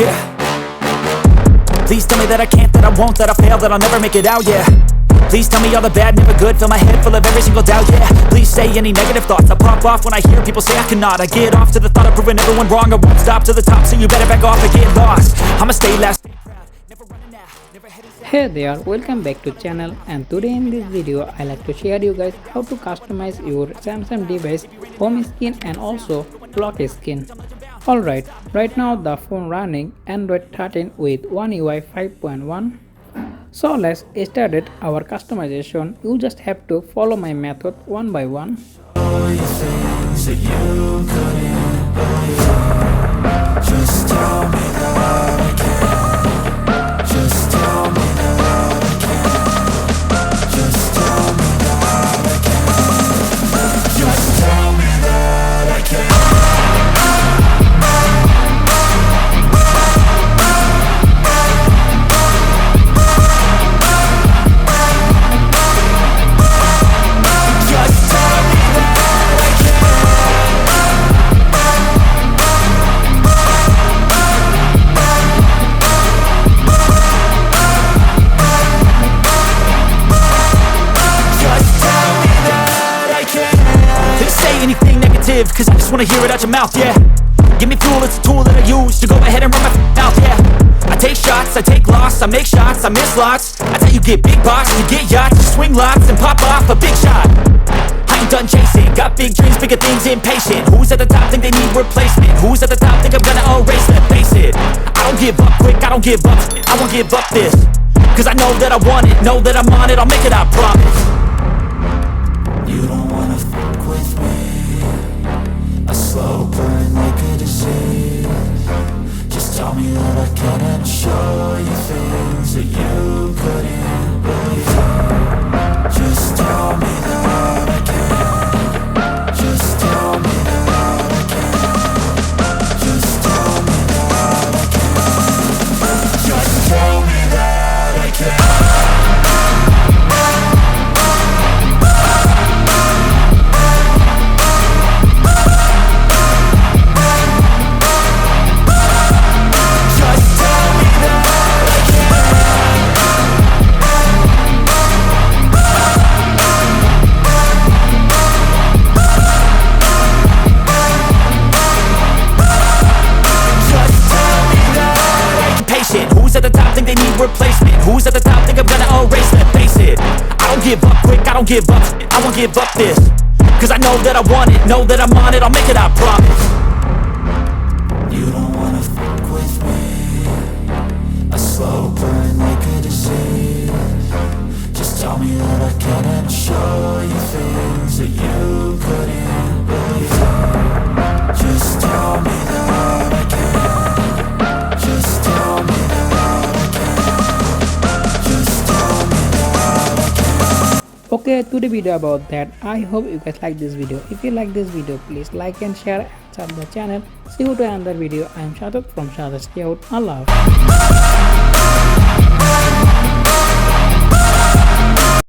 yeah. Please tell me that I can't, that I won't, that I fail, that I'll never make it out, yeah. Please tell me all the bad, never good, fill my head full of every single doubt, yeah. Please say any negative thoughts, I pop off when I hear people say I cannot. I get off to the thought of proving everyone wrong, I won't stop to the top, so you better back off and get lost. I'ma stay last, stay proud, never running out, never heading south. Hey there, welcome back to channel, and today in this video I like to share you guys how to customize your Samsung device home screen and also lock screen. Alright, right now the phone running Android 13 with One UI 5.1. So let's start it our customization. You just have to follow my method one by one. Just tell me that I can. Just tell me that I can. Just tell me that I can. Just tell me that I can. Cause I just wanna hear it out your mouth, yeah. Give me fuel, it's a tool that I use to go ahead and run my mouth, yeah. I take shots, I take loss, I make shots, I miss lots. That's how you get big box, you get yachts, you swing lots and pop off a big shot. I ain't done chasing, got big dreams, bigger things, impatient. Who's at the top think they need replacement? Who's at the top think I'm gonna erase them? Face it, I don't give up quick, I don't give up, I won't give up this. Cause I know that I want it, know that I'm on it, I'll make it, I promise. You don't wanna fuck with me. A slow burn like a disease. Just tell me that I can and show you things that you couldn't believe. Just tell me that I can. Just tell me that I can. Just tell me that I can. Just tell me that I can. Who's at the top think they need replacement? Who's at the top think I'm gonna erase them? Face it, I don't give up quick, I don't give up, I won't give up this. Cause I know that I want it, know that I'm on it, I'll make it, I promise. You don't wanna fuck with me. A slow burn like a disease. Just tell me that I can and show you things that you couldn't believe. Just tell me that I can. Just tell me. Okay, today video about that. I hope you guys like this video. If you like this video, please like and share and subscribe the channel. See you to another video. I am Shadat from Shadat'S. Allah.